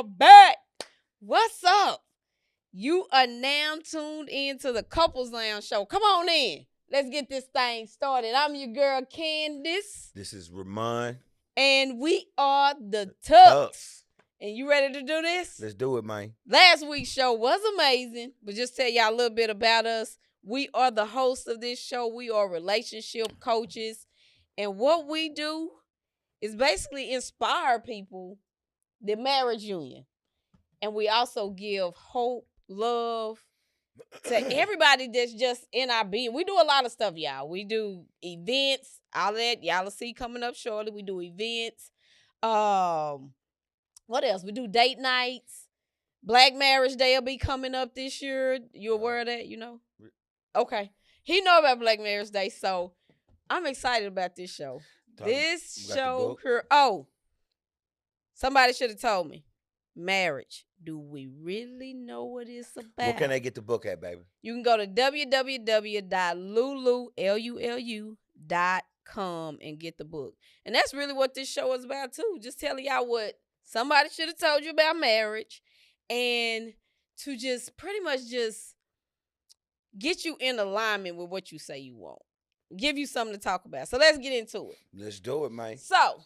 are back. What's up? You are now tuned into the Couples Lounge show. Come on in. Let's get this thing started. I'm your girl, Candace. This is Remon. And we are the Tucks. And you ready to do this? Let's do it, man. Last week's show was amazing, but just tell y'all a little bit about us. We are the hosts of this show. We are relationship coaches. And what we do is basically inspire people, the marriage union. And we also give hope, love to everybody that's just in our being. We do a lot of stuff, y'all. We do events. All that y'all will see coming up shortly. We do events. What else? We do date nights. Black Marriage Day will be coming up this year. You aware of that? You know? Okay. He know about Black Marriage Day, so I'm excited about this show. This show here. Oh, somebody should have told me. Marriage. Do we really know what it's about? Where can they get the book at, baby? You can go to www.lulu.com and get the book. And that's really what this show is about, too. Just telling y'all what somebody should have told you about marriage and to just pretty much just get you in alignment with what you say you want. Give you something to talk about. So let's get into it. Let's do it, man. So,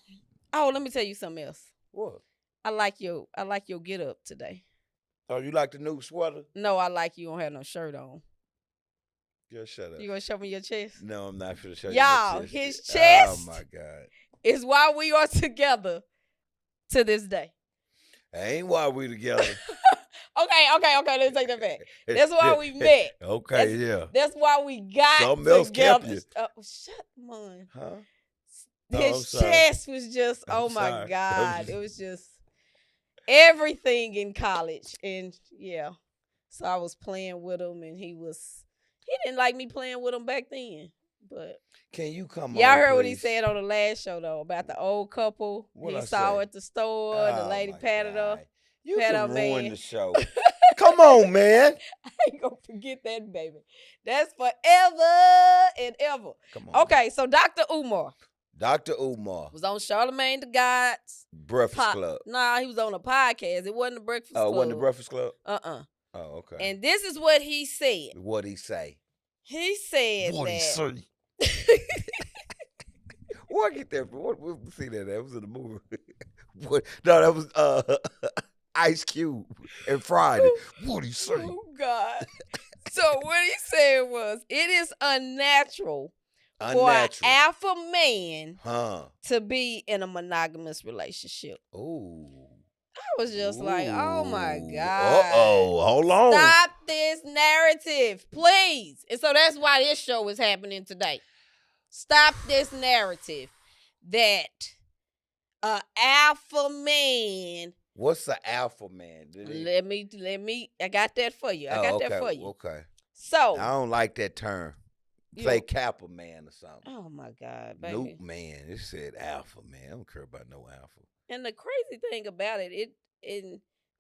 let me tell you something else. What? I like your get up today. Oh, you like the new sweater? No, I like you don't have no shirt on. Girl, shut up. You gonna show me your chest? No, I'm not finna show you y'all, my chest. his chest. Oh my God. Is why we are together to this day. Ain't why we together. Okay. Let's take that back. That's why we met. Okay, That's why we got something else together. kept you. Shut man. Huh? His chest was just, oh my God. It was just everything in college. And yeah. So I was playing with him and he didn't like me playing with him back then. But can you come on? Y'all heard please? what he said on the last show though about the old couple he saw at the store. The lady patted her. You can ruin the show. Come on, man. I ain't gonna forget that, baby. That's forever and ever. Come on. Okay, so Dr. Umar. Dr. Umar Was on Charlamagne the God's Breakfast Club. Nah, he was on a podcast. It wasn't the Breakfast Club. Oh, it wasn't the Breakfast Club? Uh-uh. Oh, okay. And this is what he said. What'd he say? He said What'd he say? Where I get that from? What see that? That was in the movie. No, that was Ice Cube and Friday. What'd he say? Oh, God. So what he said was, it is unnatural for an alpha man to be in a monogamous relationship. Oh. I was just like, oh my God. Uh-oh, hold on. Stop this narrative, please. And so that's why this show is happening today. Stop this narrative that an alpha man. What's an alpha man? Let me, I got that for you. I got that for you. Okay. So. I don't like that term. Play Kappa man or something. Oh my God, baby. Nope, man. It said alpha man. I don't care about no alpha. And the crazy thing about it,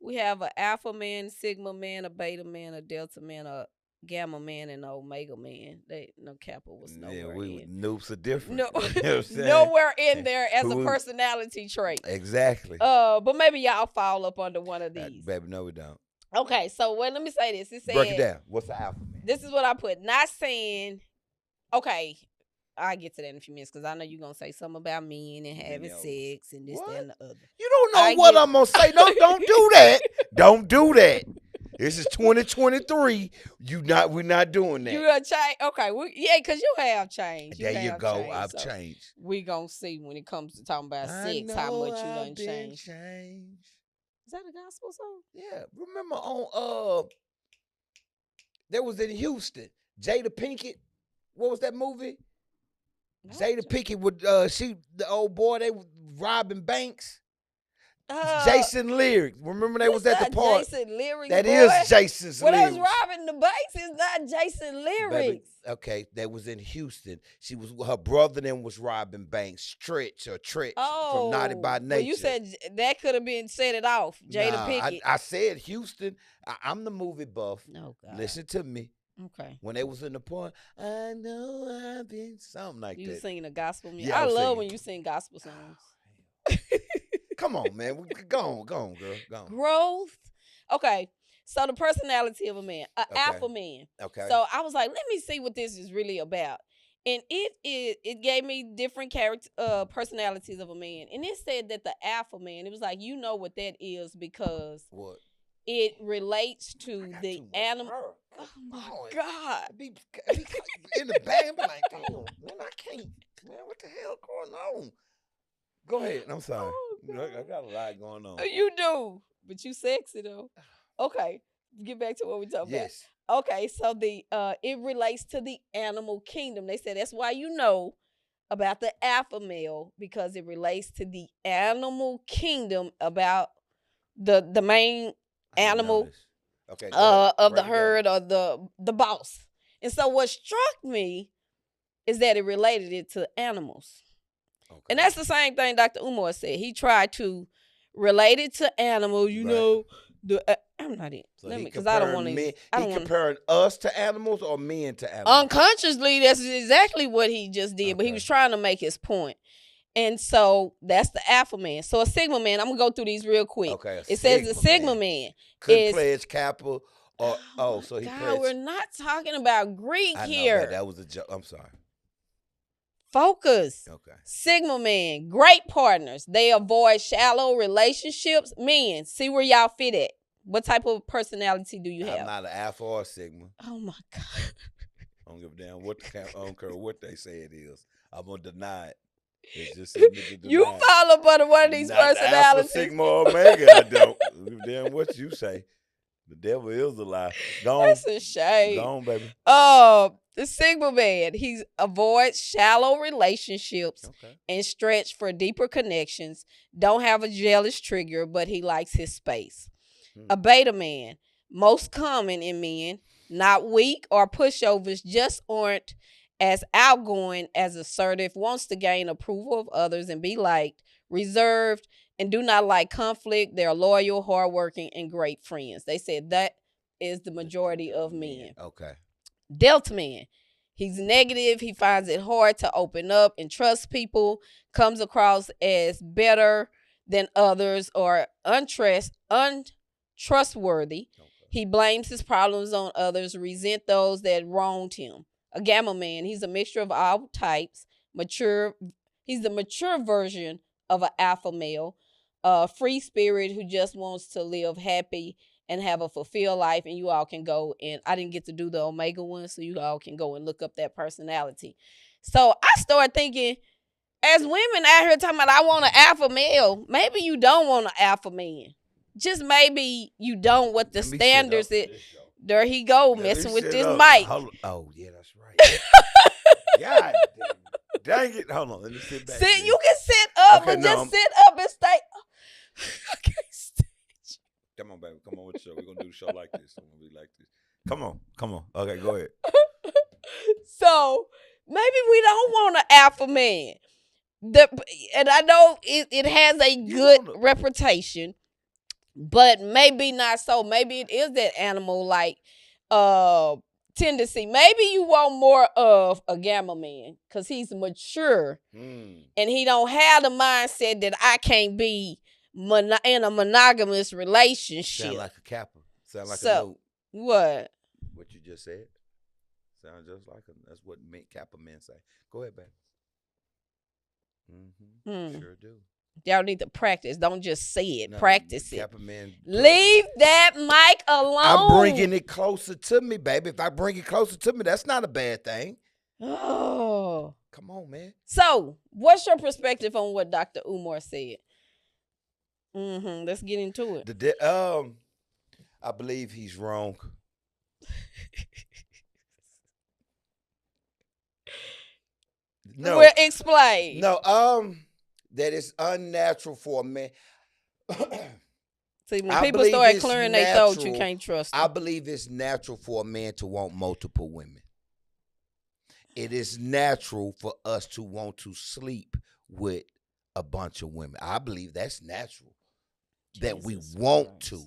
we have an alpha man, sigma man, a beta man, a delta man, a gamma man, and an omega man. No Kappa was nowhere in. Noobs are different. No, you know nowhere in there as a personality trait. Exactly. But maybe y'all fall up under one of these. Baby, no, we don't. Okay, so let me say this. It said, break it down. What's the alpha man? This is what I put. Not saying. Okay, I'll get to that in a few minutes because I know you're going to say something about men and having sex and this, that, and the other. You don't know what I'm going to say. No, don't do that. Don't do that. This is 2023. We're not doing that. You gonna change? Okay, because you have changed. There you go. I've changed. We gonna see when it comes to talking about sex how much you done changed. Is that a gospel song? Yeah. Remember on there was in Houston, Jada Pinkett. What was that movie? Jada Pinkett with the old boy, they was robbing banks. Jason Lyric. Remember they was at the park. Jason Lyric. That is Jason's Lyric. Well, they was robbing the banks. It's not Jason Lyric. Okay, that was in Houston. Her brother then was robbing banks. Stretch from Naughty by Nature. Well, you said that could have been set it off. Jada Pinkett. I said Houston. I'm the movie buff. No, God. Listen to me. Okay. When they was in the park, I know I've been something like that. You singing a gospel music. Yeah, I love when you sing gospel songs. Come on, man. Go on, girl. Go on. Growth. Okay. So the personality of a man, an Okay. alpha man. Okay. So I was like, let me see what this is really about. And it gave me different personalities of a man. And it said that the alpha man, it was like, you know what that is because What? it relates to the animal. Oh my God. Be in the band, but like, damn, man, I can't. Man, what the hell going on? Go ahead. I'm sorry. Oh, I got a lot going on. you do, but you sexy though. Okay, get back to what we talking Yes. about. Okay, so the it relates to the animal kingdom. They said that's why you know about the alpha male because it relates to the animal kingdom about the main animal okay, of the herd or the boss. And so what struck me is that it related it to animals. Okay. And that's the same thing Dr. Umar said. He tried to relate it to animals, you know. I'm not in. So because I don't want to. He comparing us to animals or men to animals? Unconsciously, that's exactly what he just did. Okay. But he was trying to make his point. And so that's the alpha man. So a sigma man, I'm gonna go through these real quick. Okay. It says the sigma man couldn't pledge Kappa or so he God, pledged. we're not talking about Greek here. That was a joke. I'm sorry. Focus. Okay. Sigma man, great partners. They avoid shallow relationships. Men, see where y'all fit at. What type of personality do you have? I'm not an alpha or a sigma. Oh my God. I don't give a damn what I don't care what they say it is. I'm gonna deny it. It's just you fall up under one of these personalities. Alpha, sigma, or omega. I don't. Damn what you say. The devil is a lie. That's a shame. Go on, baby. The sigma man, he avoids shallow relationships and stretch for deeper connections. Don't have a jealous trigger, but he likes his space. A beta man, most common in men, not weak or pushovers, just aren't as outgoing as assertive, wants to gain approval of others and be liked, reserved, and do not like conflict. They're loyal, hardworking, and great friends. They said that is the majority of men. Okay. Delta man. He's negative. He finds it hard to open up and trust people, comes across as better than others or untrustworthy. Okay. He blames his problems on others, resent those that wronged him. A gamma man. He's a mixture of all types. He's the mature version of an alpha male. Free spirit who just wants to live happy and have a fulfilled life. And you all can go, and I didn't get to do the omega one, so you all can go and look up that personality. So I started thinking, as women out here talking about I want an alpha male, maybe you don't want an alpha man. Just maybe you don't what the standards is. There he go, messing with this mic. Oh, yeah, that's right. God dang it. Hold on, let me sit back. You can sit up, but just sit up and stay. I can't stand you. Come on, baby. Come on with the show. We're going to do the show like this. It's going to be like this. Come on. Okay, go ahead. So, maybe we don't want an alpha man. And I know it has a good reputation, but maybe not so. Maybe it is that animal-like tendency. Maybe you want more of a gamma man because he's mature and he don't have the mindset that I can't be in a monogamous relationship. Sound like a Kappa. Sound like a note. What? What you just said. Sounds just like that's what Kappa men say. Go ahead, baby. Sure do. Y'all need to practice. Don't just say it. No, practice it. Man, leave that mic alone. I'm bringing it closer to me, baby. If I bring it closer to me, that's not a bad thing. Oh. Come on, man. So, what's your perspective on what Dr. Umar said? Let's get into it. I believe he's wrong. No. Well, explain. No, that it's unnatural for a man. See, when people start clearing their throat, you can't trust them. I believe it's natural for a man to want multiple women. It is natural for us to want to sleep with a bunch of women. I believe that's natural. That we want to.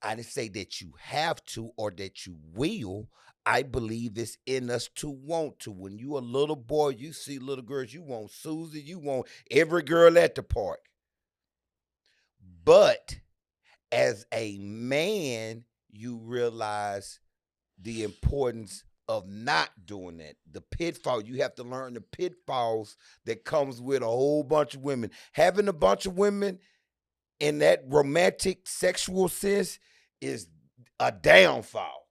I didn't say that you have to or that you will. I believe it's in us to want to. When you a little boy, you see little girls, you want Susie, you want every girl at the park. But as a man, you realize the importance of not doing that. The pitfall, you have to learn the pitfalls that comes with a whole bunch of women. Having a bunch of women in that romantic sexual sense is a downfall.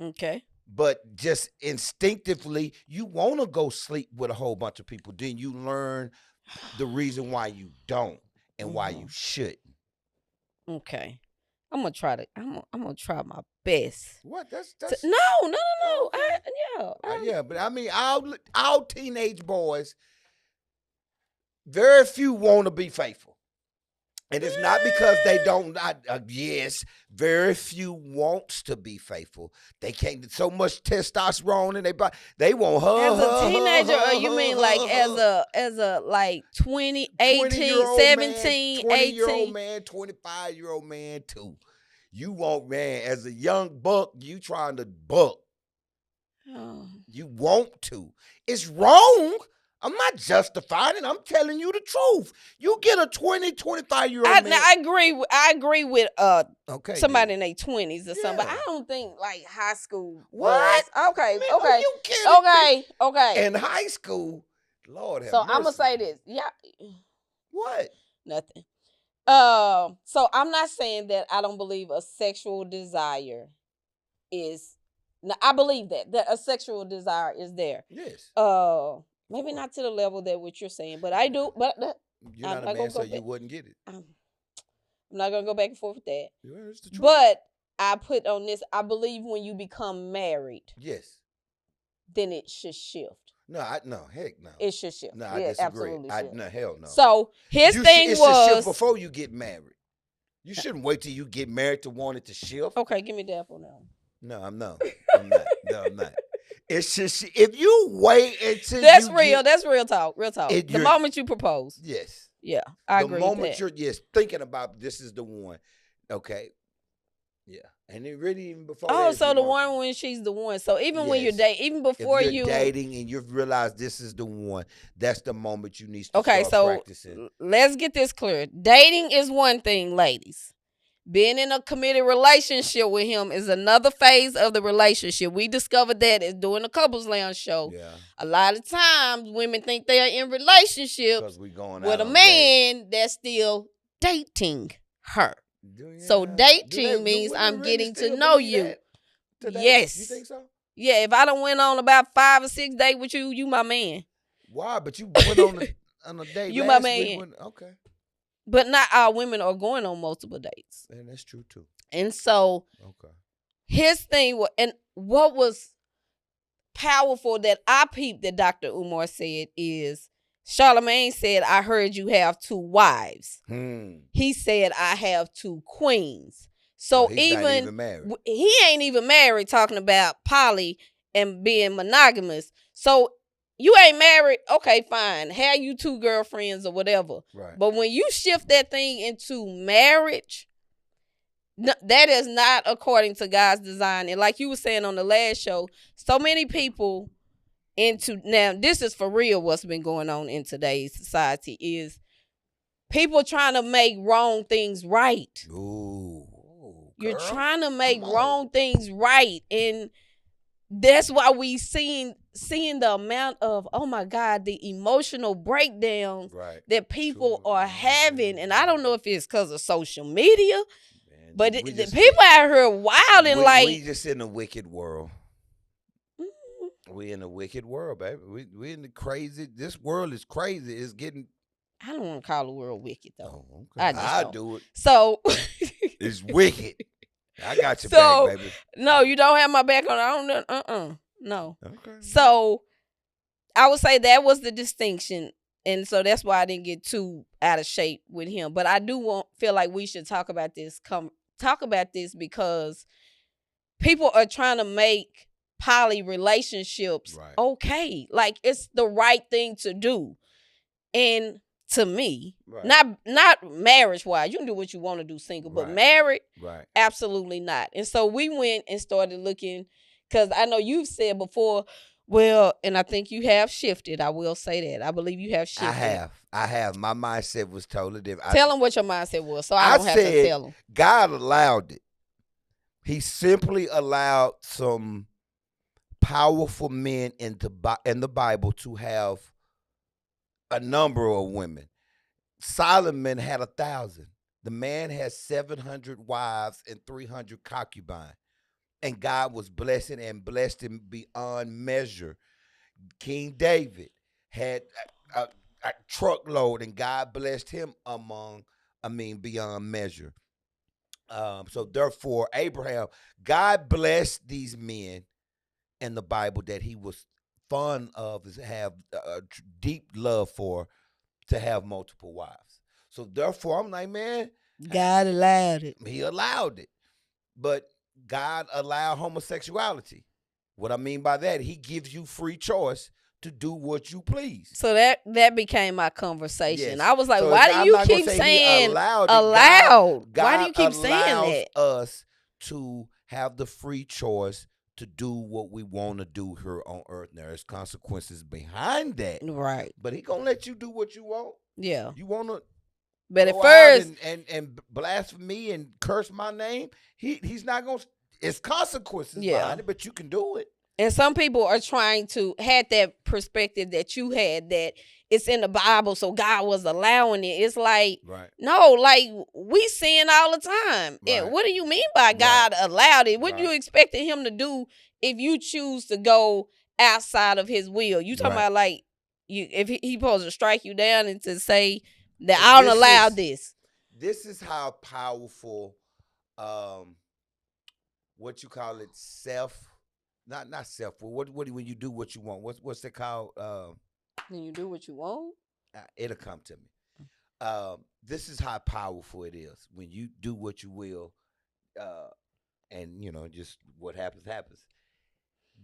Okay. But just instinctively, you want to go sleep with a whole bunch of people. Then you learn the reason why you don't and why you shouldn't. Okay. I'm gonna try my best. What? That's No. Okay. Yeah, but I mean, our teenage boys, very few want to be faithful. And it's not because they don't. Yes, very few wants to be faithful. They can't. So much testosterone in their body. They want her. As a teenager, or you mean like as a like 20, 18, 17, 20-year-old man, 25-year-old man too. You want, man, as a young buck, you trying to buck. Oh. You want to. It's wrong. I'm not justifying it. I'm telling you the truth. You get a 20, 25-year-old man. Now, I agree with somebody in their 20s or something. But I don't think like high school. What? Okay. Man, are you kidding me? Okay. In high school, Lord have mercy. I'm gonna say this. Yeah. What? Nothing. So I'm not saying that I don't believe a sexual desire is. Now, I believe that a sexual desire is there. Yes. Maybe not to the level that what you're saying, but I do. But you're not a man, so you wouldn't get it. I'm not gonna go back and forth with that. Yeah, it's the truth. But I put on this. I believe when you become married, yes, then it should shift. No, heck no. It should shift. No, I disagree. Absolutely should. No, hell no. So his thing it was should shift before you get married. You shouldn't wait till you get married to want it to shift. Okay, give me the apple now. No, I'm not. No, I'm not. It's just if you wait until that's real talk. Real talk. The moment you propose. Yes. Yeah, I agree. The moment you're thinking about this is the one. Okay. Yeah. And it really even before. Oh, so the one when she's the one. So even when you're dating, even before if you're dating and you've realized this is the one, that's the moment you need to start practicing. Let's get this clear. Dating is one thing, ladies. Being in a committed relationship with him is another phase of the relationship. We discovered that as doing a couples lounge show. Yeah. A lot of times women think they are in relationships with a man that's still dating her. So dating means I'm getting to know you. Yes. You think so? Yeah, if I done went on about 5 or 6 dates with you, you my man. Why? But you went on a date. You my man. Okay. But not all women are going on multiple dates. And that's true too. And so his thing was, and what was powerful that I peeped that Dr. Umar said is, Charlamagne said, I heard you have 2 wives. He said, I have 2 queens. So he's not even married. He ain't even married, talking about poly and being monogamous. So you ain't married, okay, fine. Have you 2 girlfriends or whatever. Right. But when you shift that thing into marriage, that is not according to God's design. And like you were saying on the last show, so many people now this is for real what's been going on in today's society is people trying to make wrong things right. Ooh, you're trying to make wrong things right. And that's why we seeing the amount of, oh my God, the emotional breakdown that people are having. And I don't know if it's because of social media, but the people out here wild and like. We just in a wicked world. We in a wicked world, baby. We in the crazy. This world is crazy. It's getting. I don't want to call the world wicked though. Oh, okay. I do it. So it's wicked. I got your back, baby. No, you don't have my back on. I don't. No. Okay. So I would say that was the distinction, and so that's why I didn't get too out of shape with him. But I do feel like we should talk about this. Talk about this because people are trying to make poly relationships okay. Like it's the right thing to do, and to me, not marriage wise. You can do what you want to do single, but married, absolutely not. And so we went and started looking, because I know you've said before, Well, and I think you have shifted. I will say that. I believe you have shifted. I have. My mindset was totally different. Tell them what your mindset was, so I I don't have to said tell them. God allowed it. He simply allowed some powerful men in the Bible to have a number of women. Solomon had 1,000. The man had 700 wives and 300 concubines. And God was blessing and blessed him beyond measure. King David had a truckload, and God blessed him beyond measure. So therefore, Abraham, God blessed these men in the Bible that he was fond of, have a deep love for, to have multiple wives. So therefore, I'm like, man, God allowed it. He allowed it. But God allowed homosexuality. What I mean by that, He gives you free choice to do what you please. So that became my conversation. Yes. I was like, So why do I'm you not gonna keep say saying He allowed it. allowed? God Why do you keep saying allows that? us to have the free choice to do what we want to do here on earth. There's consequences behind that. Right. But He gonna let you do what you want. Yeah. You wanna But go at first out and blaspheme me and curse my name, he's not gonna. It's consequences behind it, but you can do it. And some people are trying to had that perspective that you had, that it's in the Bible, so God was allowing it. It's like, right. No, like we sin all the time. Right. And what do you mean by God allowed it? What you expected Him to do if you choose to go outside of His will? You talking about like if he supposed to strike you down and to say that I don't allow this. This is how powerful, what you call it, not self. What when you do what you want? What's it called? When you do what you want, it'll come to me. This is how powerful it is when you do what you will, and just what happens happens.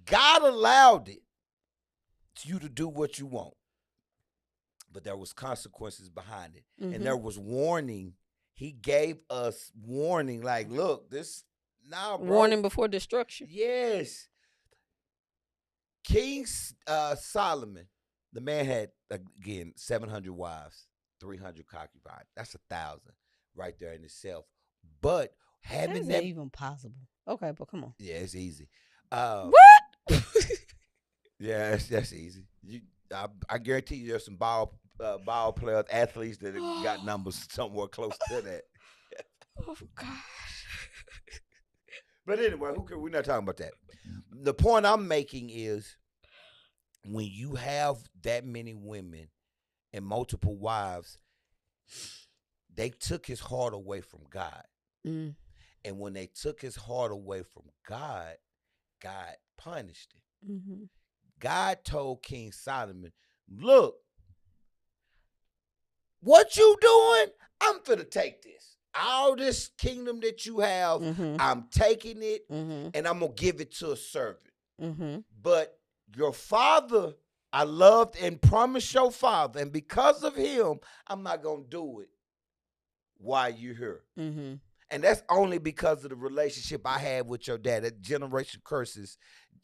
God allowed it you to do what you want, but there was consequences behind it, and there was warning. He gave us warning, like, look, this now, bro. Warning before destruction. Yes. King Solomon, the man had, again, 700 wives, 300 concubines. That's 1,000 right there in itself. But having that even possible? Okay, but come on. Yeah, it's easy. What? Yeah, that's easy. I guarantee you there's some ball players, athletes that have got numbers somewhere close to that. Oh, gosh. But anyway, we're not talking about that. The point I'm making is when you have that many women and multiple wives, they took his heart away from God. Mm. And when they took his heart away from God, God punished him. Mm-hmm. God told King Solomon, look, what you doing? I'm finna take this. All this kingdom that you have, I'm taking it, and I'm going to give it to a servant. Mm-hmm. But your father, I loved and promised your father, and because of him, I'm not going to do it while you're here. Mm-hmm. And that's only because of the relationship I had with your dad. That generation curses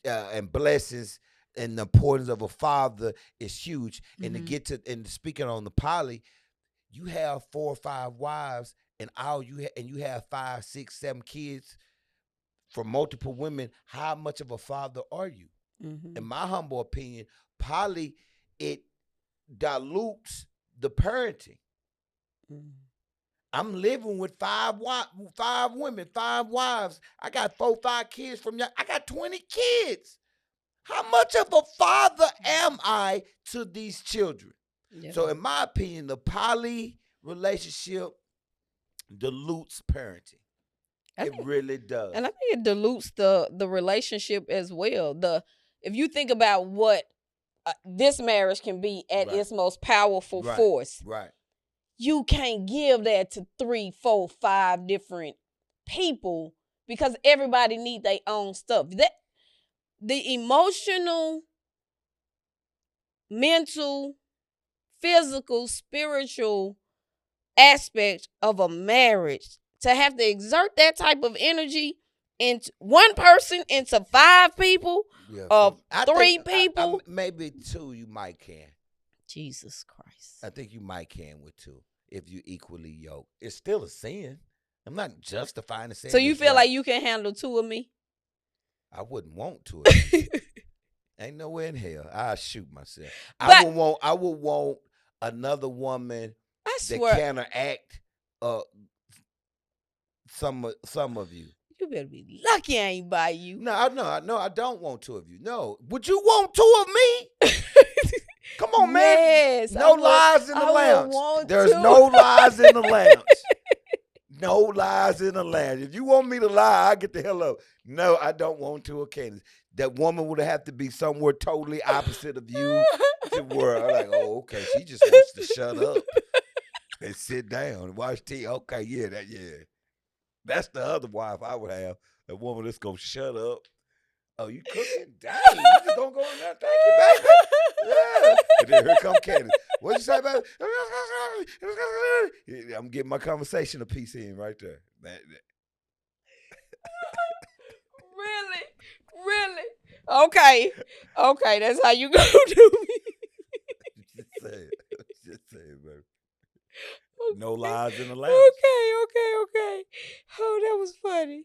and blessings and the importance of a father is huge. Mm-hmm. And to get to, and speaking on the poly, you have 4 or 5 wives, and you have 5, 6, 7 kids from multiple women. How much of a father are you? Mm-hmm. In my humble opinion, poly, it dilutes the parenting. Mm-hmm. I'm living with 5 women, 5 wives. I got 4, 5 kids from y'all. I got 20 kids. How much of a father am I to these children? Yeah. So in my opinion, the poly relationship dilutes parenting. It really does. And I think it dilutes the relationship as well. If you think about what this marriage can be at its most powerful force. Right. You can't give that to 3, 4, 5 different people because everybody needs their own stuff. The emotional, mental, physical, spiritual aspect of a marriage, to have to exert that type of energy into one person into 5 people, I 3 think, people. maybe 2 you might can. Jesus Christ. I think you might can with 2 if you equally yoked. It's still a sin. I'm not justifying the sin. So you feel like you can handle 2 of me? I wouldn't want 2 of you. Ain't nowhere in hell. I'll shoot myself. I would want another woman that counteract some of you. You better be lucky I ain't by you. No, I don't want 2 of you. No. Would you want 2 of me? Come on, yes, man. No lies in the lounge. There's to. no lies in the lounge. No lies in the lounge. If you want me to lie, I get the hell up. No, I don't want 2 of Candace. That woman would have to be somewhere totally opposite of you. To where I'm like, oh, okay, she just wants to shut up and sit down and watch TV. Okay, yeah. That's the other wife I would have. A woman that's gonna shut up. Oh, you cooking? Dang, you just don't go in there. Thank you, baby. Yeah. And then here come Candace. What you say, baby? I'm getting my conversation a piece in right there. Really? Okay, that's how you go do me. Just say it, baby. Okay. No lies in the lounge. Okay. Oh, that was funny.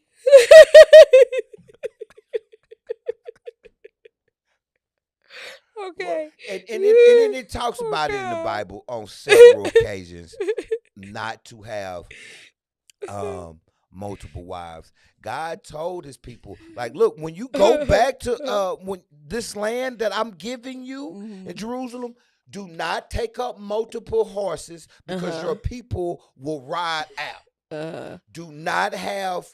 Okay. And then it talks about it in the Bible on several occasions not to have multiple wives. God told his people, like, look, when you go back to when this land that I'm giving you in Jerusalem, do not take up multiple horses because your people will ride out. Do not have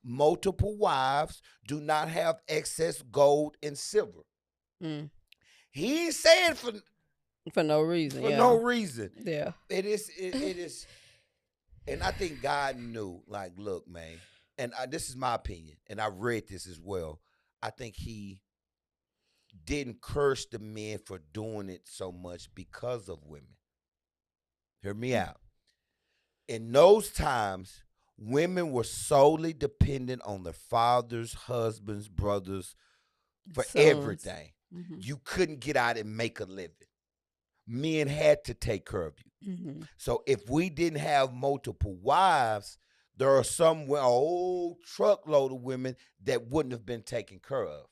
multiple wives. Do not have excess gold and silver. He ain't saying for no reason. For no reason. Yeah. It is. And I think God knew, like, look, man, and this is my opinion, and I read this as well. I think he didn't curse the men for doing it so much because of women. Hear me out. In those times, women were solely dependent on their fathers, husbands, brothers for everything. You couldn't get out and make a living. Men had to take care of you. So if we didn't have multiple wives, there are some whole truckload of women that wouldn't have been taken care of,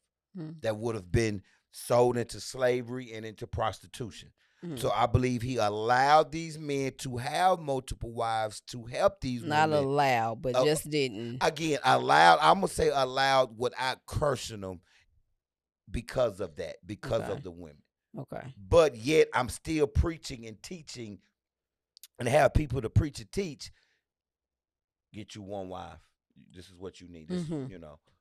that would have been sold into slavery and into prostitution. So I believe he allowed these men to have multiple wives to help these women. Not allowed, but just didn't. Again, allowed. I'm going to say allowed without cursing them because of that, because of the women. Okay. But yet I'm still preaching and teaching and have people to preach and teach. Get you one wife. This is what you need. This,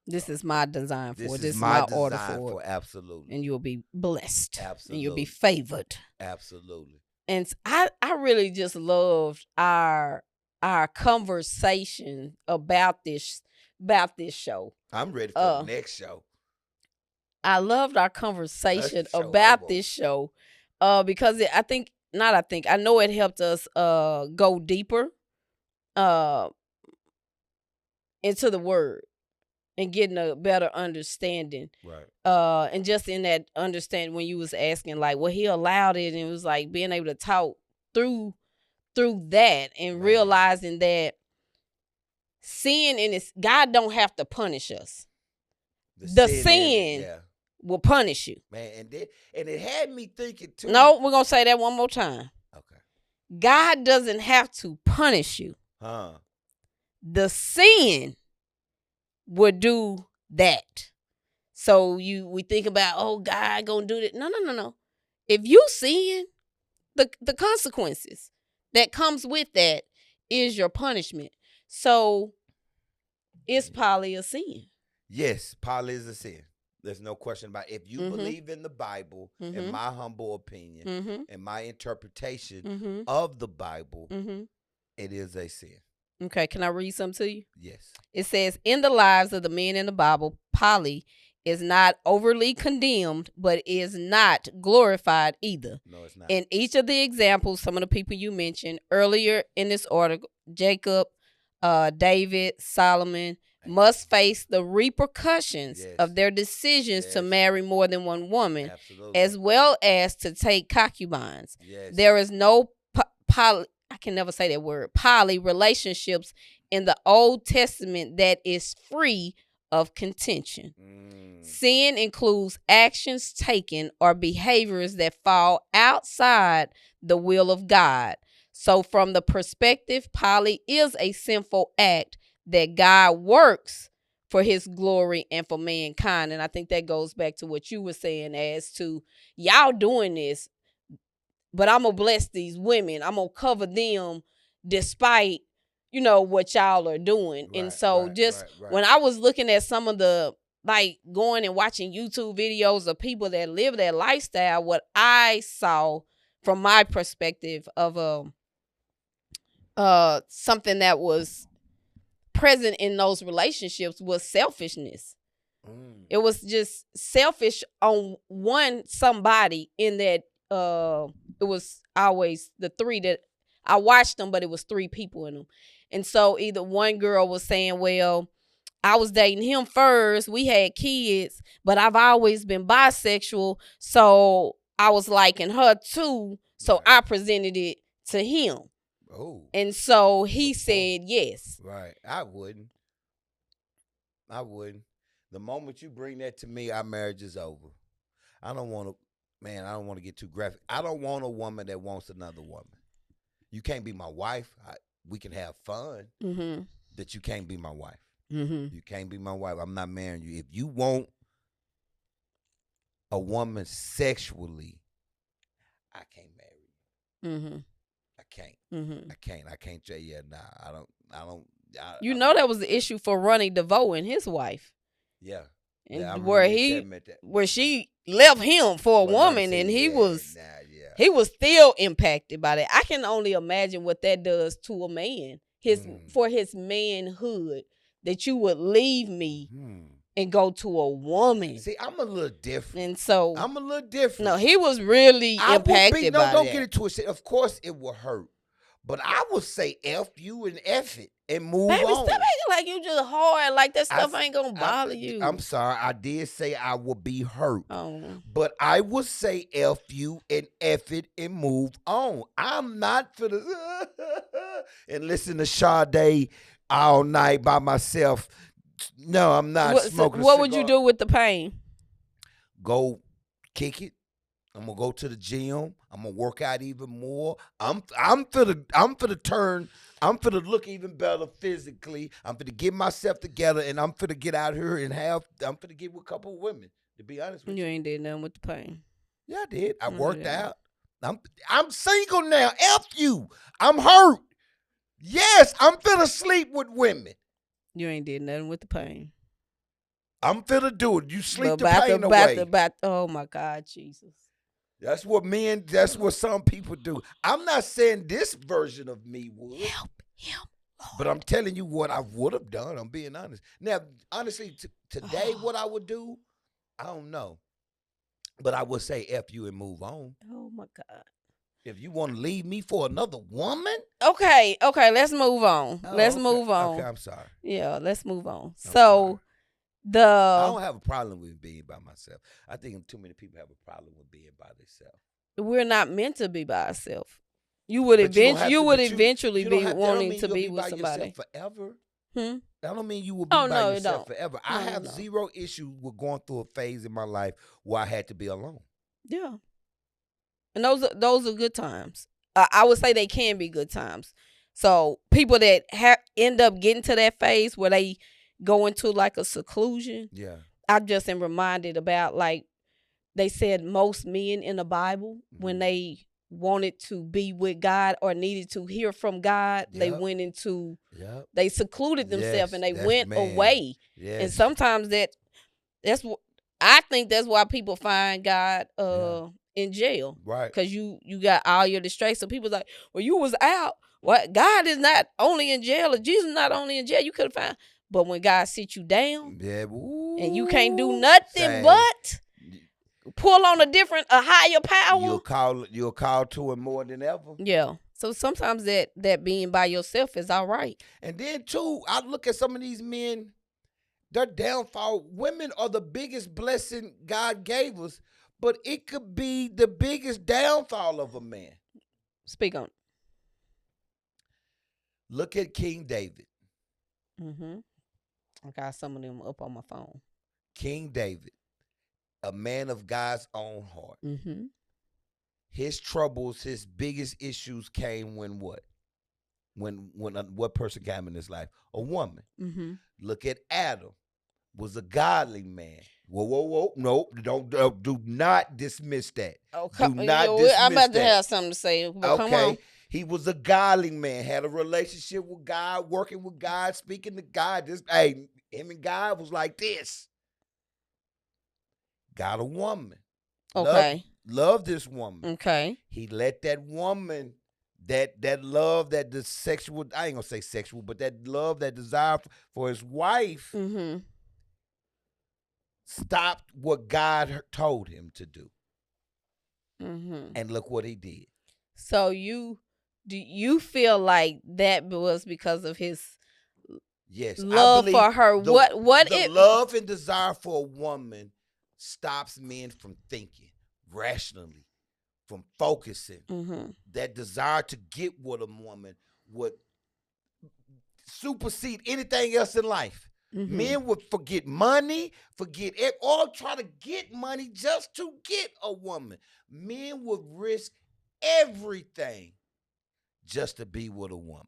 This is my design for it. This is my order for it. Absolutely. And you'll be blessed. Absolutely. And you'll be favored. Absolutely. And I really just loved our conversation about this show. I'm ready for the next show. I loved our conversation about this show because I know it helped us go deeper into the word and getting a better understanding. Right. And just in that understanding when you was asking, like, well, he allowed it, and it was like being able to talk through that and realizing that sin in this, God don't have to punish us. The sin will punish you. Man, and it had me thinking too. No, we're gonna say that one more time. Okay. God doesn't have to punish you. The sin would do that. So we think about, oh, God gonna do that. No. If you sin, the consequences that comes with that is your punishment. So is poly a sin? Yes, poly is a sin. There's no question about it. If you believe in the Bible, in my humble opinion, and my interpretation of the Bible, it is a sin. Okay, can I read something to you? Yes. It says, in the lives of the men in the Bible, poly is not overly condemned, but is not glorified either. No, it's not. In each of the examples, some of the people you mentioned earlier in this article, Jacob, David, Solomon, must face the repercussions of their decisions to marry more than one woman, as well as to take concubines. There is no I can never say that word, poly relationships in the Old Testament that is free of contention. Sin includes actions taken or behaviors that fall outside the will of God. So from the perspective, poly is a sinful act that God works for his glory and for mankind. And I think that goes back to what you were saying as to y'all doing this, but I'm going to bless these women. I'm going to cover them despite, what y'all are doing. Right, and so when I was looking at some of the, like going and watching YouTube videos of people that live that lifestyle, what I saw from my perspective of something that was present in those relationships was selfishness. It was just selfish on somebody in that it was always the three that I watched them, but it was three people in them. And so either one girl was saying, well, I was dating him first, we had kids, but I've always been bisexual, so I was liking her too, so I presented it to him. Oh. And so he said yes. Right. I wouldn't. The moment you bring that to me, our marriage is over. I don't want to get too graphic. I don't want a woman that wants another woman. You can't be my wife. We can have fun, but you can't be my wife. You can't be my wife. I'm not marrying you. If you want a woman sexually, I can't marry you. I can't. I can't say, I don't. That was the issue for Ronnie DeVoe and his wife. Yeah. And where she left him for a woman, and he was still impacted by that. I can only imagine what that does to a man, for his manhood, that you would leave me and go to a woman. See, I'm a little different. And so I'm a little different. No, he was really impacted by that. Don't get it twisted. Of course it will hurt. But I would say F you and F it and move on. Baby, stop acting like you just hard. Like that stuff ain't going to bother you. I'm sorry. I did say I would be hurt. Oh. But I would say F you and F it and move on. I'm not for the and listen to Sade all night by myself. No, I'm not smoking What would you do with the pain? Go kick it. I'm gonna go to the gym. I'm gonna work out even more. I'm for the look even better physically. I'm for to get myself together, and I'm for to get out here and I'm for to get with a couple of women. To be honest with you, you ain't did nothing with the pain. Yeah, I did. I worked out. I'm single now. F you. I'm hurt. Yes, I'm finna sleep with women. You ain't did nothing with the pain. I'm finna do it. You sleep the pain away. Oh my God, Jesus. That's what some people do. I'm not saying this version of me would. Help him, Lord. But I'm telling you what I would have done. I'm being honest. Now, honestly, today what I would do, I don't know. But I would say F you and move on. Oh my God. If you want to leave me for another woman? Okay, let's move on. Move on. Okay, I'm sorry. Yeah, let's move on. I don't have a problem with being by myself. I think too many people have a problem with being by themselves. We're not meant to be by ourselves. You would eventually be wanting to be with somebody forever. That don't mean you will be by yourself forever. I have zero issue with going through a phase in my life where I had to be alone. Yeah, and those are good times. I would say they can be good times. So people that end up getting to that phase where they go into like a seclusion. Yeah. I just am reminded about, like, they said most men in the Bible, when they wanted to be with God or needed to hear from God, they went into, they secluded themselves and they went away. Yes. And sometimes that's what I think that's why people find God in jail. Right. Because you got all your distractions. So people's like, well, you was out. What? God is not only in jail, or Jesus not only in jail. You could have found. But when God sits you down, and you can't do nothing but pull on a higher power, you'll call to Him more than ever. Yeah. So sometimes that being by yourself is all right. And then too, I look at some of these men. their downfall. Women are the biggest blessing God gave us, but it could be the biggest downfall of a man. Speak on. Look at King David. Mm-hmm. I got some of them up on my phone. King David, a man of God's own heart. Mm-hmm. His troubles, his biggest issues came when what? When what person came in his life? A woman. Mm-hmm. Look at Adam. Was a godly man. Whoa. No, do not dismiss that. Oh, do not dismiss I'm about to that. have something to say. But come Okay. on. He was a godly man, had a relationship with God, working with God, speaking to God. Him and God was like this. Got a woman. Okay. Love this woman. Okay. He let that woman, that love, that the sexual, I ain't gonna say sexual, but that love, that desire for his wife, Mm-hmm. stopped what God told him to do. Mm-hmm. And look what he did. So do you feel like that was because of his love for her? The love and desire for a woman stops men from thinking rationally, from focusing. Mm-hmm. That desire to get with a woman would supersede anything else in life. Mm-hmm. Men would forget money, all try to get money just to get a woman. Men would risk everything just to be with a woman.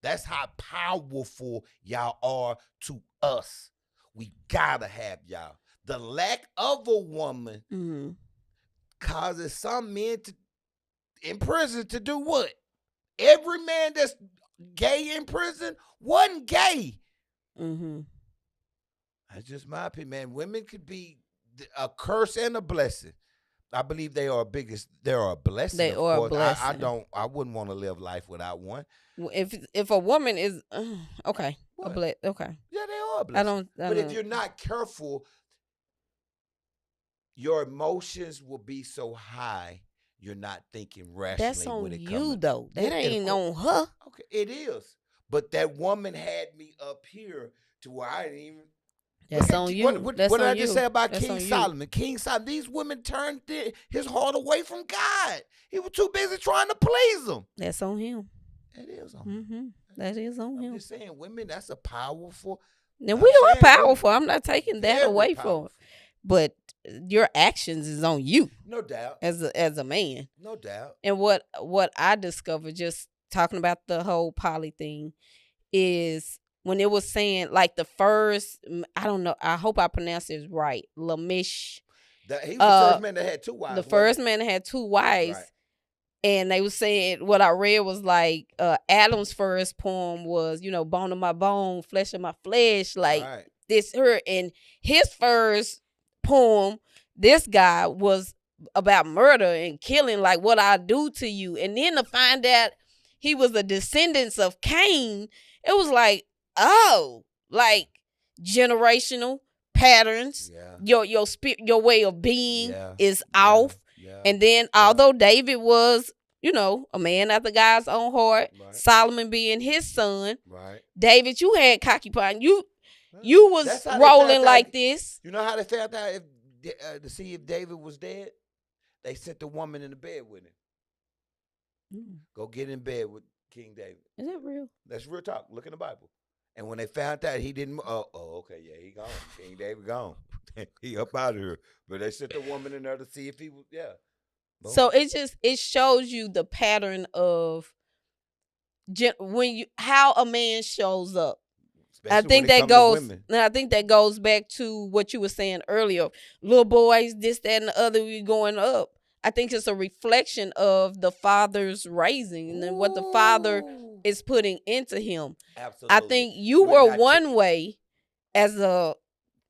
That's how powerful y'all are to us. We gotta have y'all. The lack of a woman mm-hmm. causes some men in prison to do what? Every man that's gay in prison wasn't gay. Mm-hmm. That's just my opinion, man. Women could be a curse and a blessing. I believe they are a blessing. They are a blessing. I wouldn't want to live life without one. If a woman is okay, okay. Yeah, they are a blessing. But if you're not careful, your emotions will be so high, you're not thinking rationally. That's on when it you, though. That ain't on her. Okay, it is. But that woman had me up here to where I didn't even. That's on you. What did I just say about King Solomon? King Solomon, these women turned his heart away from God. He was too busy trying to please them. That's on him. It is on him. Mm-hmm. That is on him. I'm just saying, women, that's a powerful. And we are powerful. I'm not taking that away from it. But your actions is on you. No doubt. As a man. No doubt. And what I discovered just talking about the whole poly thing is when it was saying like the first, I don't know, I hope I pronounced it right, Lamish. He was the first man that had two wives. The first man that had two wives. Right. And they were saying, what I read was like Adam's first poem was, bone of my bone, flesh of my flesh, like this hurt. And his first poem, this guy, was about murder and killing, like what I do to you. And then to find out he was a descendant of Cain, it was like, oh, like generational patterns. Yeah. Your way of being is off. Yeah. And then although David was, a man after God's own heart, Solomon being his son, David, you had cocky pine. You was rolling like this. You know how they found out to see if David was dead? They sent the woman in the bed with him. Go get in bed with King David. Is that real? That's real talk. Look in the Bible. And when they found out he didn't, okay, yeah, he gone. King David gone. He up out of here. But they sent the woman in there to see if he was, Boom. So it shows you the pattern of how a man shows up. Especially I think that goes back to what you were saying earlier. Little boys, this, that, and the other, we going up. I think it's a reflection of the father's raising and then what the father is putting into him. Absolutely. I think you were one way as a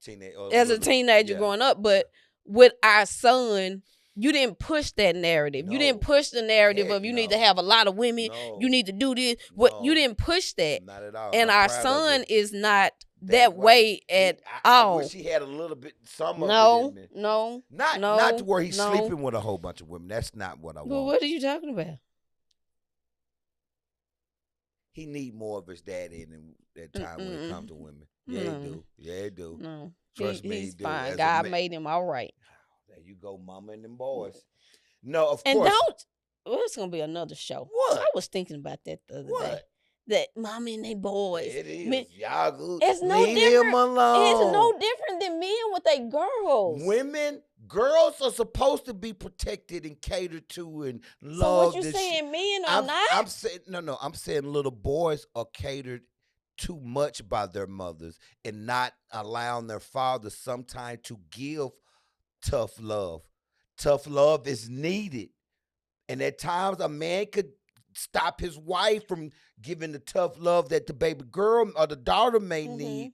teenager growing up, but with our son, you didn't push that narrative. No. You didn't push the narrative of you need to have a lot of women. No. You need to do this. You didn't push that. Not at all. And our son is not that way at all. I wish he had a little bit, some of it in me. No. Not to where he's sleeping with a whole bunch of women. That's not what I want. Well, what are you talking about? he need more of his daddy in that time when it comes to women. Yeah, he do. Yeah, he do. No, Trust me, he he's do. fine. As a God man, made him all right. there you go, mama and them boys. No, of And course. don't. Well, it's gonna be another show. What? I was thinking about that the other day. What? That mommy and they boys. It is. Men, Y'all good. it's no Leave different. him alone. It's no different than men with their girls. Girls are supposed to be protected and catered to and loved. So what you saying, men are not? I'm saying no. I'm saying little boys are catered too much by their mothers and not allowing their fathers sometimes to give tough love. Tough love is needed, and at times a man could stop his wife from giving the tough love that the baby girl or the daughter may need.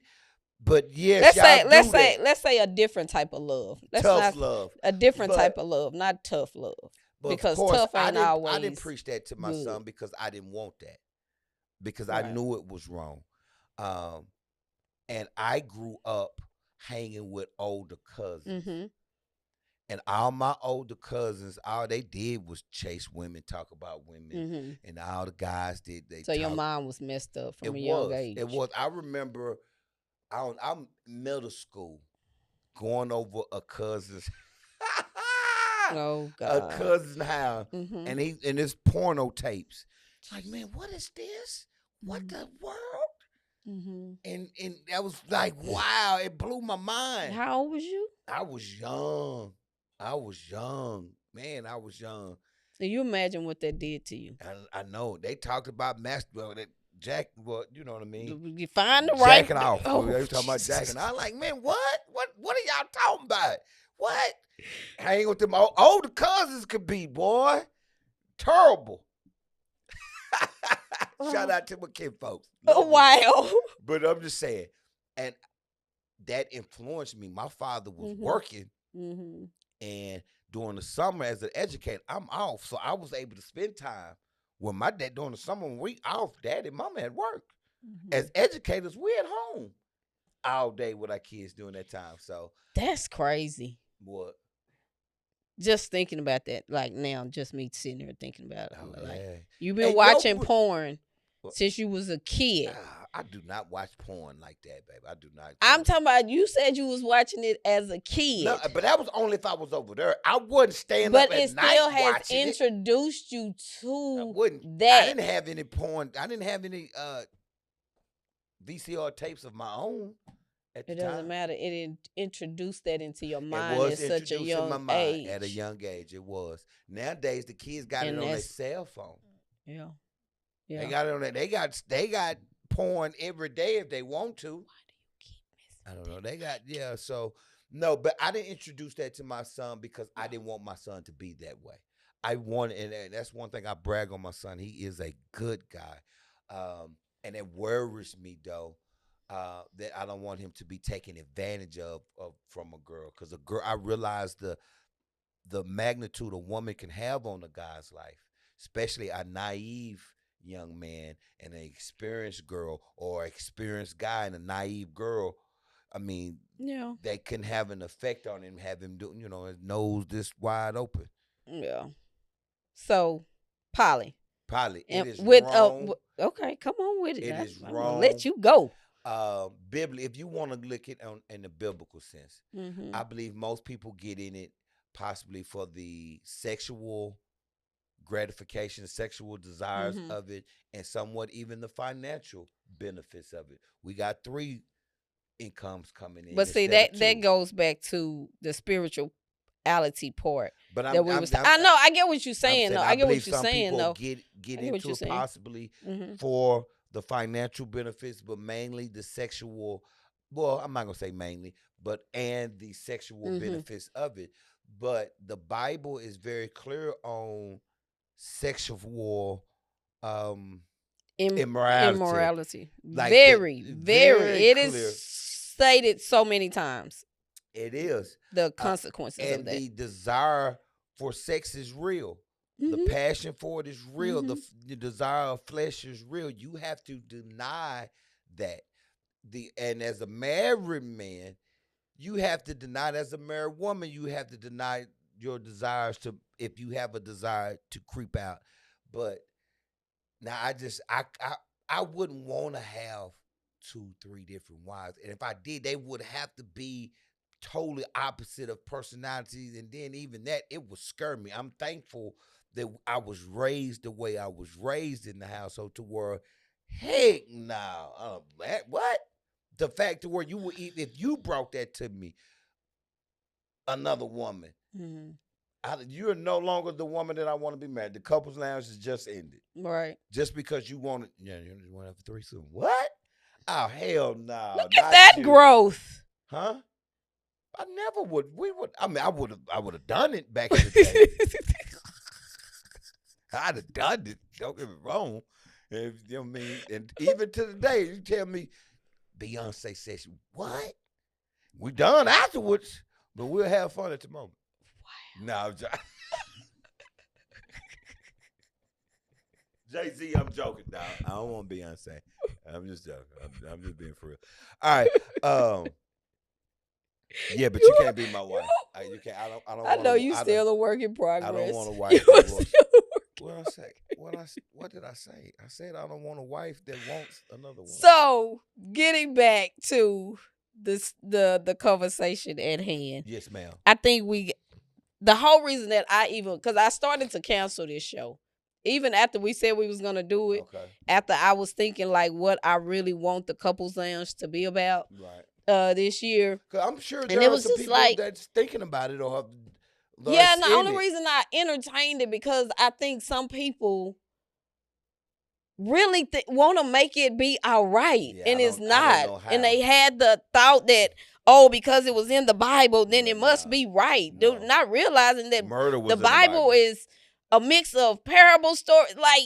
But yes, let's say a different type of love. Tough love. A different type of love, not tough love. Because of course, tough ain't always I didn't preach that to my son because I didn't want that. Because I knew it was wrong. And I grew up hanging with older cousins. Mm-hmm. And all my older cousins, all they did was chase women, talk about women, and all the guys did. Your mom was messed up from a young age. It was. I remember, I'm middle school, going over a cousin's, oh God, a cousin's house, and his porno tapes. Like, man, what is this? What the world? And that was like, wow, it blew my mind. How old was you? I was young. Man, I was young. So you imagine what that did to you. I know. They talked about that Jack, well, you know what I mean? You find the right. Jacking off. They were talking about jacking. I'm like, man, what? What are y'all talking about? What? Hang with them older cousins could be, boy. Terrible. Shout out to my kid folks. Wow. But I'm just saying. And that influenced me. My father was working. And during the summer as an educator, I'm off. So I was able to spend time with my dad during the summer when we off. Dad and mama at work. As educators, we at home all day with our kids during that time. So that's crazy. What? Just thinking about that, like now, just me sitting here thinking about it. Oh, like, yeah. You've been watching porn since you was a kid. I do not watch porn like that, baby. I do not. I'm talking about you said you was watching it as a kid. No, but that was only if I was over there. I wouldn't stand up at night watching it. But it still has introduced you to that. I didn't have any porn. I didn't have any VCR tapes of my own. It doesn't matter. It introduced that into your mind at such a young age. At a young age, it was. Nowadays, the kids got it on their cell phone. Yeah. They got it on that. They got porn every day if they want to. Why do you keep missing? I don't know. They got So no, but I didn't introduce that to my son because I didn't want my son to be that way. I wanted, and that's one thing I brag on my son. He is a good guy, and it worries me though. That I don't want him to be taken advantage of from a girl, because a girl, I realize the magnitude a woman can have on a guy's life, especially a naive young man and an experienced girl, or experienced guy and a naive girl. I mean, yeah, they can have an effect on him, have him do, his nose this wide open. Yeah. So, Polly, it is wrong. Okay, come on with it. It is I'm wrong. gonna let you go. Biblically, if you want to look at it in the biblical sense, I believe most people get in it possibly for the sexual gratification, sexual desires of it, and somewhat even the financial benefits of it. We got 3 incomes coming in. But see, that goes back to the spirituality part. But I know, I get what you're saying. Though I get what you're saying. Though get into it possibly for the financial benefits, but mainly the sexual. Well, I'm not gonna say mainly, and the sexual benefits of it. But the Bible is very clear on sexual immorality. Like very. It is stated so many times. It is the consequences and of that. The desire for sex is real. The passion for it is real. The desire of flesh is real. You have to deny that. And as a married man, you have to deny it. As a married woman, you have to deny your desires to, if you have a desire to creep out. But now I I wouldn't want to have 2, 3 different wives. And if I did, they would have to be totally opposite of personalities. And then even that, it would scare me. I'm thankful that I was raised the way I was raised in the household, to where, heck no. What? The fact to where you would eat, if you brought that to me, another woman, you're no longer the woman that I want to be married. The couples lounge has just ended. Right. Just because you want to, you want to have a threesome. What? Oh, hell no. Look at that growth. Huh? I never would. I mean, I would have done it back in the day. I'd have done it. Don't get me wrong. You know what I mean? And even to the day, you tell me Beyonce says, what? We done afterwards, but we'll have fun at the moment. Wow. No, I'm joking. Jay-Z, I'm joking now. I don't want Beyonce. I'm just joking. I'm just being for real. All right. Yeah, but you can't be my wife. You can't. I know you still a work in progress. I don't want a wife. What did I say? I said I don't want a wife that wants another one. So, getting back to the conversation at hand. Yes, ma'am. I think the whole reason that because I started to cancel this show, even after we said we was going to do it, after I was thinking like what I really want the couples lounge to be about. Right. This year. I'm sure there are some people that's thinking about it or have. Yeah, and the only reason I entertained it because I think some people really want to make it be all right, and it's not. And they had the thought that, because it was in the Bible, then it must be right. No. Not realizing that murder was the Bible is a mix of parable stories. Like,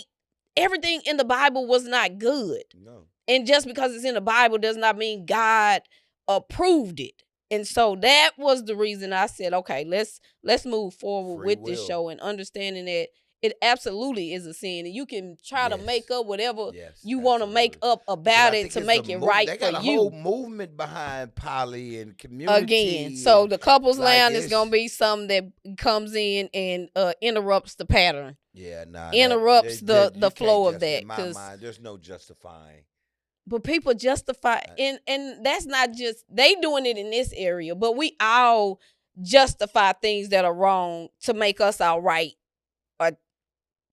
everything in the Bible was not good. No. And just because it's in the Bible does not mean God approved it. And so that was the reason I said, okay, let's move forward with this show, and understanding that it absolutely is a sin, and you can try to make up whatever you want to make up about it to make it right for you. They got a whole movement behind poly and community. Again, so the couples lounge is gonna be something that comes in and interrupts the pattern. Yeah, interrupts the flow of that. In my mind, there's no justifying. But people justify, and that's not just they doing it in this area, but we all justify things that are wrong to make us all right, or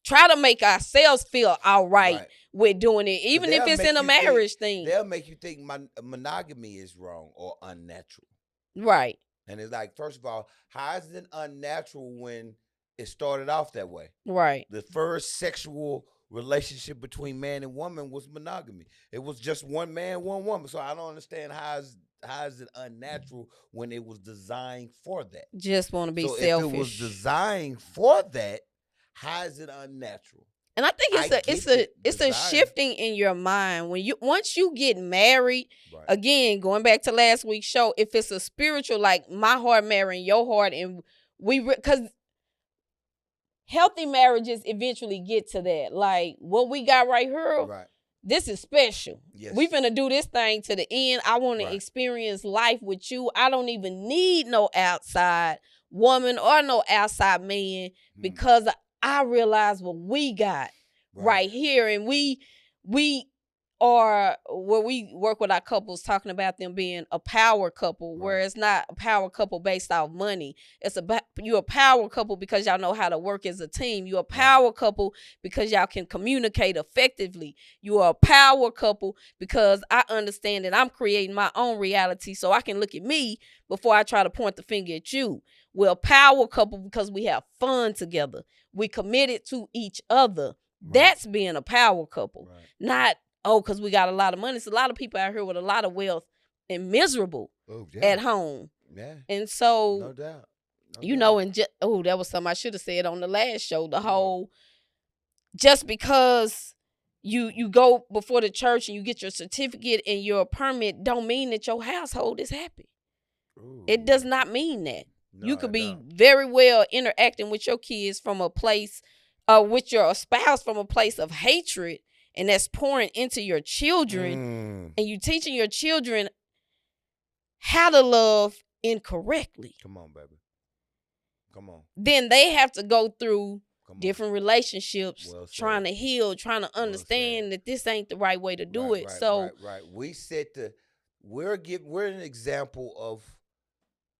try to make ourselves feel all right with doing it, even if it's in a marriage thing. They'll make you think monogamy is wrong or unnatural. Right. And it's like, first of all, how is it unnatural when it started off that way? Right. The first sexual relationship between man and woman was monogamy. It was just one man, one woman. So I don't understand how is it unnatural when it was designed for that. Just want to be selfish. If it was designed for that, how is it unnatural? And I think it's a shifting in your mind when once you get married. Right. Again, going back to last week's show, if it's a spiritual, like my heart marrying your heart, and because healthy marriages eventually get to that. Like what we got right here, this is special. Yes. We finna do this thing to the end. I want to experience life with you. I don't even need no outside woman or no outside man because I realize what we got right here. And we are where we work with our couples, talking about them being a power couple, where it's not a power couple based off money. It's you're a power couple because y'all know how to work as a team. You're a power couple because y'all can communicate effectively. You are a power couple because I understand that I'm creating my own reality, so I can look at me before I try to point the finger at you. We're a power couple because we have fun together. We committed to each other. That's being a power couple. Not, because we got a lot of money. It's a lot of people out here with a lot of wealth and miserable at home. Yeah. And so, no doubt. That was something I should have said on the last show. The whole, just because you go before the church and you get your certificate and your permit don't mean that your household is happy. Ooh. It does not mean that. No, you could be very well interacting with your kids from a place, with your spouse from a place of hatred, and that's pouring into your children, and you teaching your children how to love incorrectly. Come on, baby. Come on. Then they have to go through different relationships, Well said. trying to heal, trying to understand that this ain't the right way to do it. Right. We set we're an example of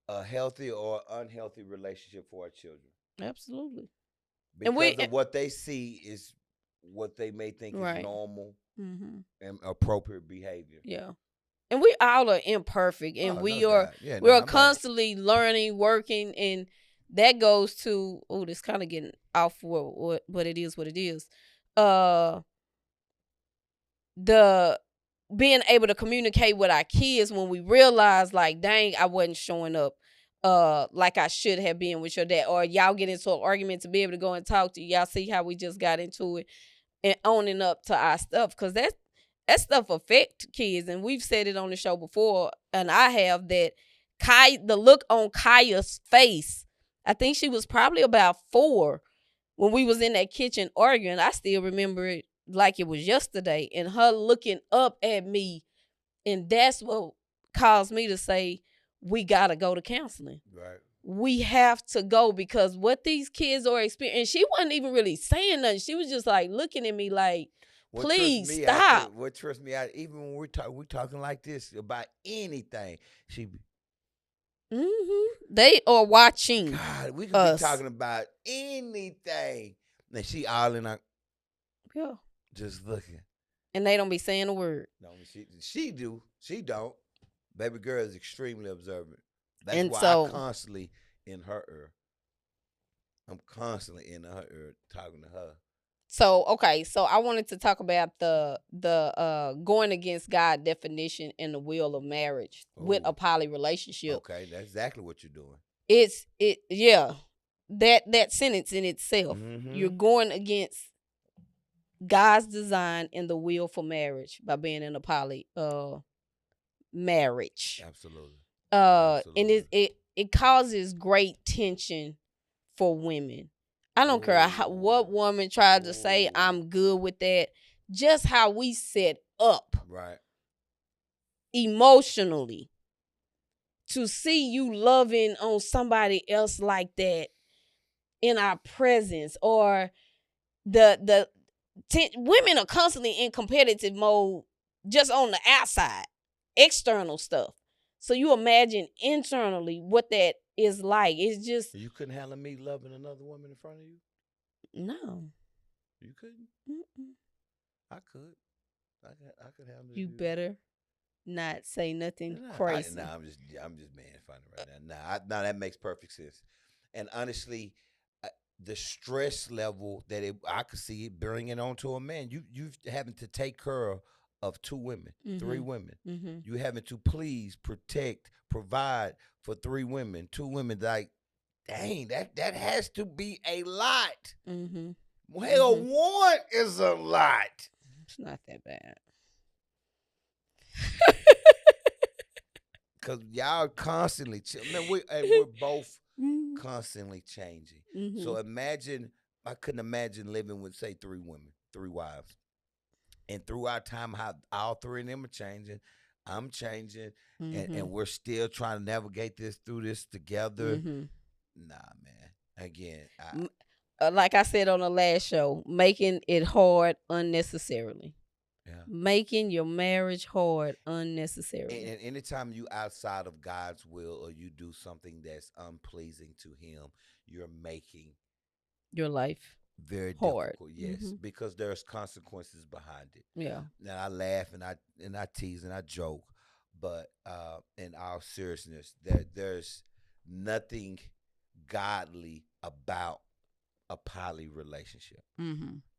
a healthy or unhealthy relationship for our children. Absolutely. Because of what they see is what they may think is normal and appropriate behavior. Yeah. And we all are imperfect, and we are constantly learning, working, and that goes to this kind of getting off but it is what it is. The being able to communicate with our kids when we realize, like, dang, I wasn't showing up like I should have been with your dad, or y'all get into an argument, to be able to go and talk to you. Y'all see how we just got into it and owning up to our stuff, because that stuff affect kids. And we've said it on the show before, and I have, that the look on Kaya's face, I think she was probably about 4 when we was in that kitchen arguing. I still remember it like it was yesterday, and her looking up at me, and that's what caused me to say, we gotta go to counseling. Right. We have to go, because what these kids are experiencing, and she wasn't even really saying nothing. She was just like looking at me like, please stop. What trips me out, even when we're talking like this about anything, they are watching. God, we could be talking about anything, and she all in our, just looking, and they don't be saying a word. No, she do. She don't. Baby girl is extremely observant. That's and why so, I'm constantly in her ear. I'm constantly in her ear talking to her. So, okay, so I wanted to talk about the going against God definition in the will of marriage with a poly relationship. Okay, that's exactly what you're doing. That sentence in itself. You're going against God's design in the will for marriage by being in a poly marriage. Absolutely. And it causes great tension for women. I don't care what woman tried to say, I'm good with that. Just how we set up, right, emotionally, to see you loving on somebody else like that in our presence, or women are constantly in competitive mode just on the outside, external stuff. So you imagine internally what that is like. It's just, you couldn't handle me loving another woman in front of you. No, you couldn't. I could. I could handle you. Better not say nothing crazy. I'm just being funny right now. Now that makes perfect sense. And honestly, the stress level that I could see it bringing on to a man. You having to take care of 2 women, 3 women. You having to please, protect, provide for 3 women, 2 women. Like, dang, that has to be a lot. Well, 1 is a lot. It's not that bad. Because y'all constantly, we're both constantly changing. So I couldn't imagine living with, say, 3 women, 3 wives. And through our time, how all 3 of them are changing, I'm changing, and we're still trying to navigate through this together. Nah, man. Again, like I said on the last show, making it hard unnecessarily. Yeah. Making your marriage hard unnecessarily. And anytime you outside of God's will, or you do something that's unpleasing to Him, you're making your life very hard. Difficult. Yes, because there's consequences behind it. Yeah. Now I laugh and I tease and I joke, but in all seriousness, there's nothing godly about a poly relationship.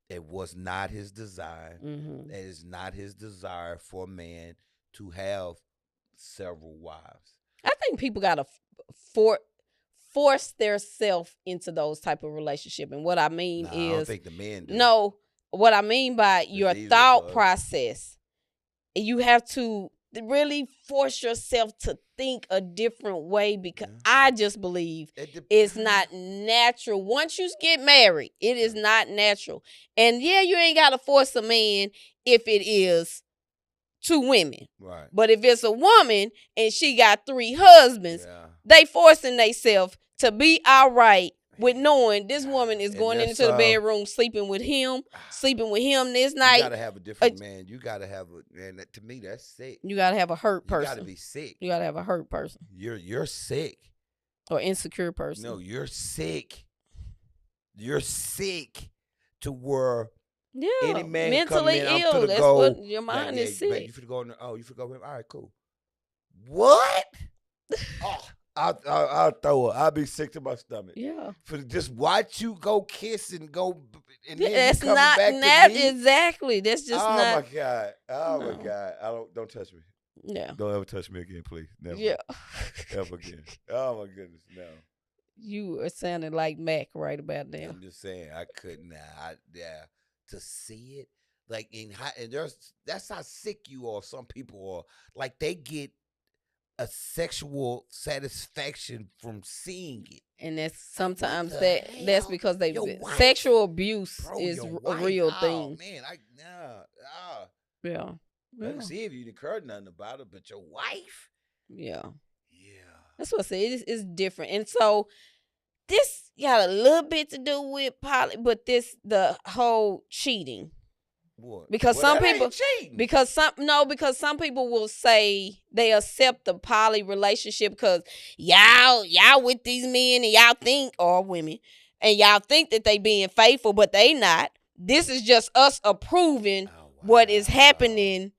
It was not His design. It is not His desire for a man to have several wives. I think people gotta force their self into those type of relationship, and what I mean is, I don't think the men do. No, what I mean by your thought process, you have to really force yourself to think a different way, because I just believe it's not natural. Once you get married, it is not natural. And yeah, you ain't got to force a man if it is 2 women. Right. But if it's a woman and she got 3 husbands, they forcing themselves to be all right with knowing this woman is And going that's, into the bedroom, sleeping with him this you night. gotta have a different man. You gotta have man. To me, that's sick. You gotta have a hurt You person. gotta be sick. You gotta have a hurt person You're sick. or insecure person. No, you're sick. You're sick to where any man mentally come in, ill. I'm finna That's go. what your mind is sick. You finna go in there, you finna go with him. All right, cool. What? Oh, I'll throw her. I'll be sick to my stomach. Yeah. For just watch you go kiss and go, and then that's you coming not back that to me. exactly. That's just oh not. my god. Oh my god. Don't touch me. Yeah. Don't ever touch me again, please. Never. Yeah. Ever again. Oh my goodness, no. You are sounding like Mac right about now. I'm just saying, I couldn't. To see it, like that's how sick you are. Some people are like they get a sexual satisfaction from seeing it, and that's sometimes hell? that's because sexual abuse is a real thing. Man, Yeah. I can see if you didn't heard nothing about it, but your wife. Yeah. Yeah. That's what I say. It's different, and so this got a little bit to do with the whole cheating. What? Because some people cheating. because some people will say they accept the poly relationship because y'all with these men and y'all think, or women, and y'all think that they being faithful, but they not. This is just us approving what is happening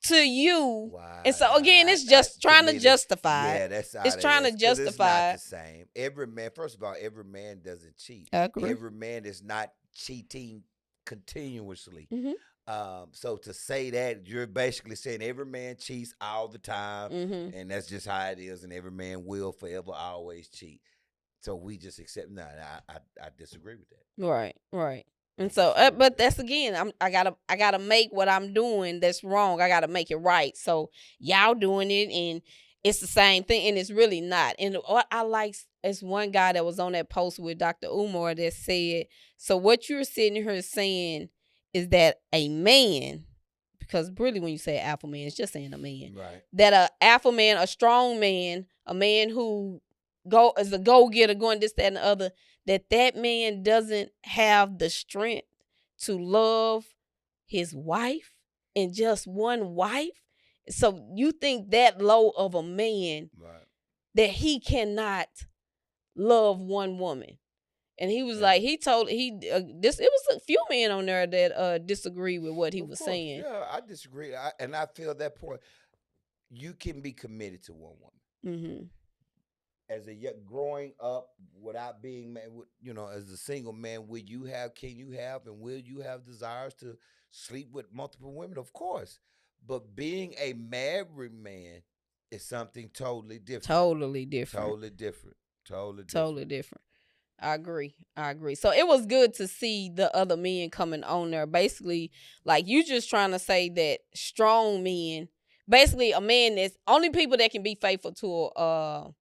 to you. Wow. And so again, it's just trying to justify. Yeah, that's how it's trying to justify. It's not the same. Every man, first of all, every man doesn't cheat. I agree. Every man is not cheating continuously. Mm-hmm. So to say that, you're basically saying every man cheats all the time, and that's just how it is, and every man will forever always cheat. So we just accept. No, I disagree with that. Right. And so, but that's again, I gotta make what I'm doing that's wrong. I gotta make it right. So y'all doing it, and it's the same thing, and it's really not. And what I like is one guy that was on that post with Dr. Umar that said, so what you're sitting here saying is that a man, because really when you say alpha man, it's just saying a man. Right. That a alpha man, a strong man, a man who is a go-getter, going this, that, and the other, that man doesn't have the strength to love his wife and just one wife. So you think that low of a man, right, that he cannot love one woman. And he was like, it was a few men on there that disagree with what he was saying. Yeah, I disagree. And I feel that point. You can be committed to one woman. Mm-hmm. As growing up without being, as a single man, can you have and will you have desires to sleep with multiple women? Of course. But being a married man is something totally different. Totally different. I agree. So it was good to see the other men coming on there. Basically, like, you just trying to say that strong men, basically a man that's only people that can be faithful to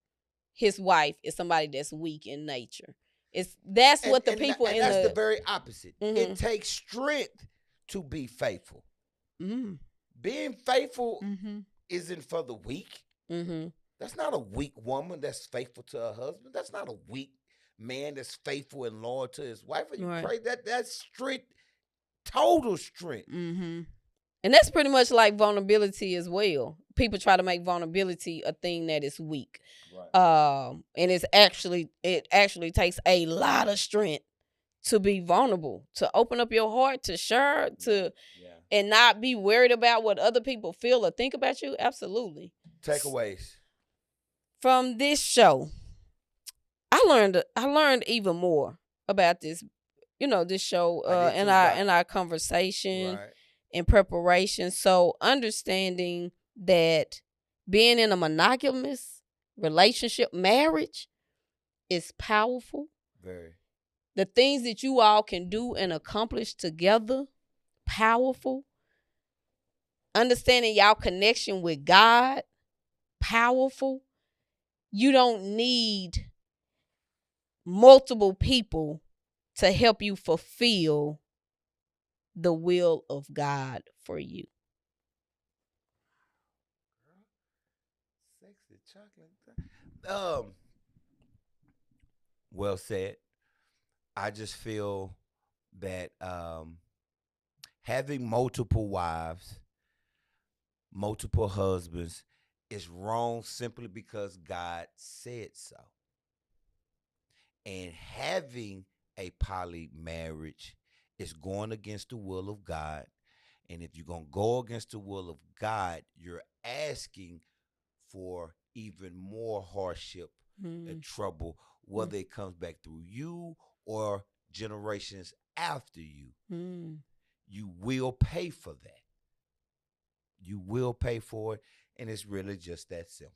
his wife is somebody that's weak in nature. That's the very opposite. Mm-hmm. It takes strength to be faithful. Mm-hmm. Being faithful isn't for the weak. Mm-hmm. That's not a weak woman that's faithful to her husband. That's not a weak man that's faithful and loyal to his wife. Are you crazy? That's strength, total strength. Mm-hmm. And that's pretty much like vulnerability as well. People try to make vulnerability a thing that is weak. Right. And it actually takes a lot of strength to be vulnerable, to open up your heart, to share, and not be worried about what other people feel or think about you. Absolutely. Takeaways from this show. I learned even more about this, this show in our conversation, right, in preparation. So understanding that being in a monogamous relationship, marriage, is powerful. Very. The things that you all can do and accomplish together, powerful. Understanding y'all connection with God, powerful. You don't need multiple people to help you fulfill the will of God for you. Sexy chocolate. Well said. I just feel that having multiple wives, multiple husbands is wrong simply because God said so. And having a poly marriage is going against the will of God. And if you're going to go against the will of God, you're asking for even more hardship and trouble, whether it comes back through you or generations after you. You will pay for that. You will pay for it. And it's really just that simple.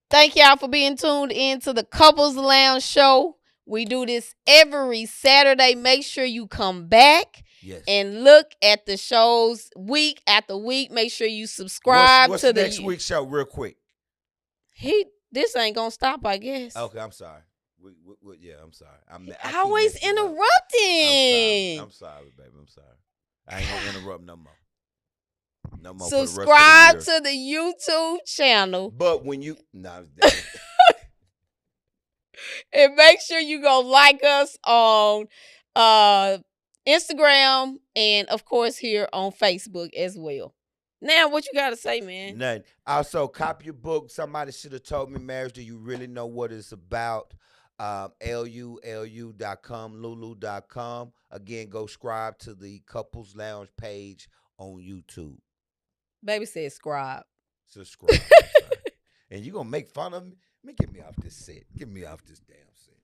Thank y'all for being tuned in to the Couples Lounge show. We do this every Saturday. Make sure you come back and look at the shows week after week. Make sure you subscribe what's to the next week's show real quick. This ain't gonna stop, I guess. Okay, I'm sorry. Yeah, I'm sorry. I always interrupting. I'm sorry, baby. I'm sorry. I ain't gonna interrupt no more. No more. Subscribe to the YouTube channel. But when you and make sure you go like us on Instagram and of course here on Facebook as well. Now, what you gotta say, man? Nothing. Also, copy your book. Somebody should have told me marriage. Do you really know what it's about? LULU.com, Lulu.com. Again, go subscribe to the Couples Lounge page on YouTube. Baby said subscribe. And you gonna make fun of me? Get me off this set. Get me off this damn set.